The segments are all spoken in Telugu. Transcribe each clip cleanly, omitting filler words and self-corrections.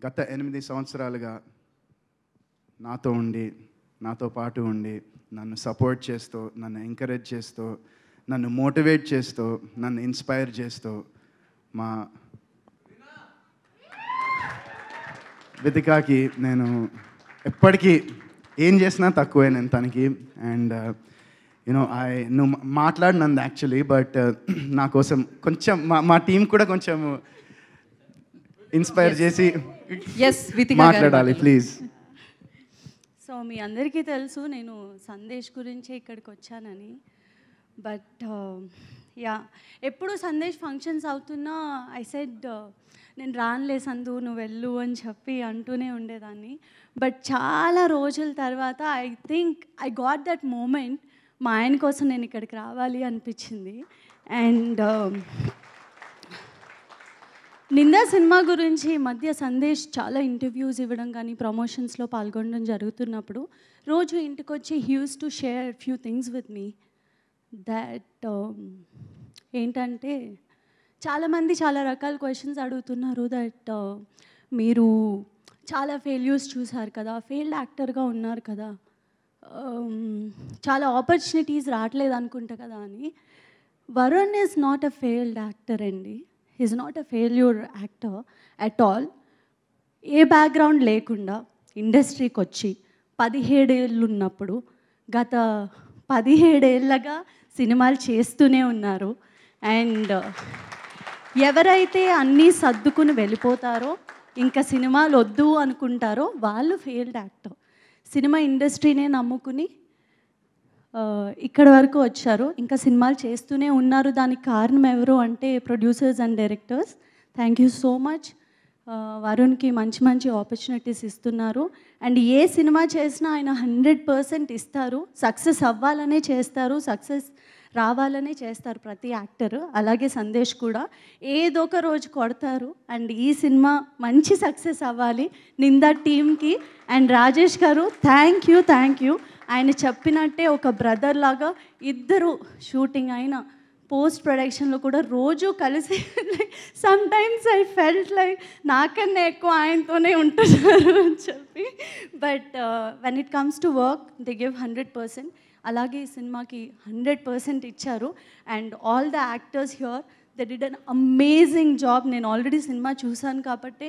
గత 8 సంవత్సరాలుగా నాతో ఉండి, నాతో పాటు ఉండి, నన్ను సపోర్ట్ చేస్తూ, నన్ను ఎంకరేజ్ చేస్తూ, నన్ను మోటివేట్ చేస్తూ, నన్ను ఇన్స్పైర్ చేస్తూ మా వితికాకి నేను ఎప్పటికీ ఏం చేసినా తక్కువే నేను తనకి. అండ్ యూనో నువ్వు మాట్లాడినంది యాక్చువల్లీ, బట్ నా కోసం కొంచెం మా టీం కూడా కొంచెం ఇన్స్పైర్ చేసి మాట్లాడాలి ప్లీజ్. సో మీ అందరికీ తెలుసు నేను సందేశ్ గురించి ఇక్కడికి వచ్చానని. బట్ యా, ఎప్పుడు సందేశ్ ఫంక్షన్స్ అవుతున్నా ఐ సెడ్ నేను రానులే సందు నువ్వు వెళ్ళు అని చెప్పి అంటూనే ఉండేదాన్ని. బట్ చాలా రోజుల తర్వాత I think I got that moment, మా ఆయన కోసం నేను ఇక్కడికి రావాలి అనిపించింది. అండ్ నిందా సినిమా గురించి ఈ మధ్య సందేశ్ చాలా ఇంటర్వ్యూస్ ఇవ్వడం కానీ ప్రమోషన్స్లో పాల్గొనడం జరుగుతున్నప్పుడు రోజు ఇంటికి వచ్చి he used to share few things with me. That ఏంటంటే చాలామంది చాలా రకాల క్వశ్చన్స్ అడుగుతున్నారు. దట్ మీరు చాలా ఫెయిల్యూర్స్ చూసారు కదా, ఫెయిల్డ్ యాక్టర్గా ఉన్నారు కదా, చాలా ఆపర్చునిటీస్ రావట్లేదు అనుకుంటా కదా అని. Varun is not a failed actor అండి. Is not a failure actor at all. A background లేకుండా ఇండస్ట్రీకి వచ్చి 17 ఏళ్ళు ఉన్నప్పుడు గత 17 ఏళ్ళగా సినిమాలు చేస్తూనే ఉన్నారు. అండ్ ఎవరైతే అన్నీ సర్దుకుని వెళ్ళిపోతారో, ఇంకా సినిమాలు వద్దు అనుకుంటారో వాళ్ళు ఫెయిల్డ్ యాక్టర్. సినిమా ఇండస్ట్రీనే నమ్ముకుని ఇక్కడ వరకు వచ్చారు, ఇంకా సినిమాలు చేస్తూనే ఉన్నారు. దానికి కారణం ఎవరు అంటే producers and directors. Thank you so much. వరుణ్కి మంచి మంచి ఆపర్చునిటీస్ ఇస్తున్నారు. అండ్ ఏ సినిమా చేసినా ఆయన 100% ఇస్తారు. సక్సెస్ అవ్వాలనే చేస్తారు, సక్సెస్ రావాలనే చేస్తారు ప్రతి యాక్టర్. అలాగే సందేశ్ కూడా ఏదో ఒక రోజు కొడతారు. అండ్ ఈ సినిమా మంచి సక్సెస్ అవ్వాలి నిందా టీమ్కి. అండ్ రాజేష్ గారు థ్యాంక్ యూ. ఆయన చెప్పినట్టే ఒక బ్రదర్ లాగా ఇద్దరు షూటింగ్ అయినా పోస్ట్ ప్రొడక్షన్లో కూడా రోజు కలిసి some times I felt like నాకన్నా ఎక్కువ ఆయనతోనే ఉంటున్నారు అని చెప్పి. But when it comes to work they give 100%. అలాగే ఈ సినిమాకి 100% ఇచ్చారు. And all the actors here they did an amazing job. నేను ఆల్రెడీ సినిమా చూశాను కాబట్టి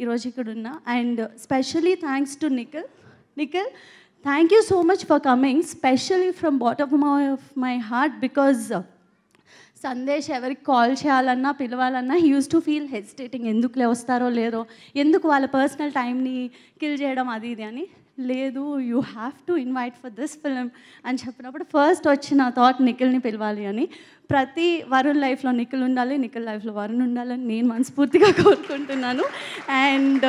ఈరోజు ఇక్కడ ఉన్నా. And specially thanks to Nikhil. Thank you so much for coming, especially from bottom of my heart, because Sandesh ఎవరికి కాల్ చేయాలన్నా పిలవాలన్నా he used to feel hesitating. ఎందుకులే వస్తారో లేదో, ఎందుకు వాళ్ళ పర్సనల్ టైంని కిల్ చేయడం అది ఇది అని. లేదు, you have to invite for this film అని చెప్పినప్పుడు ఫస్ట్ వచ్చిన థాట్ నిఖిల్ని పిలవాలి అని. ప్రతి వరుణ్ లైఫ్లో నిఖిల్ ఉండాలి, నిఖిల్ లైఫ్లో వరుణ్ ఉండాలని నేను మనస్ఫూర్తిగా కోరుకుంటున్నాను. అండ్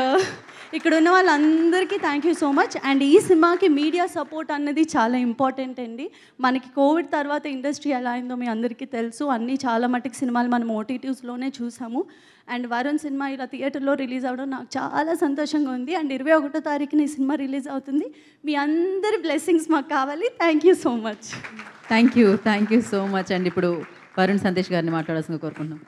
ఇక్కడ ఉన్న వాళ్ళందరికీ thank you so much. And ఈ సినిమాకి మీడియా సపోర్ట్ అన్నది చాలా ఇంపార్టెంట్ అండి. మనకి కోవిడ్ తర్వాత ఇండస్ట్రీ ఎలా అయిందో మీ అందరికీ తెలుసు. అన్నీ చాలా మటుకు సినిమాలు మనం ఓటీటీస్లోనే చూసాము. అండ్ వరుణ్ సినిమా ఇలా థియేటర్లో రిలీజ్ అవ్వడం నాకు చాలా సంతోషంగా ఉంది. అండ్ 21వ తారీఖున ఈ సినిమా రిలీజ్ అవుతుంది. మీ అందరి బ్లెస్సింగ్స్ మాకు కావాలి. Thank you so much. Thank you so much అండి. ఇప్పుడు వరుణ్ సందేశ్ గారిని మాట్లాడాల్సిందిగా కోరుకుంటున్నాం.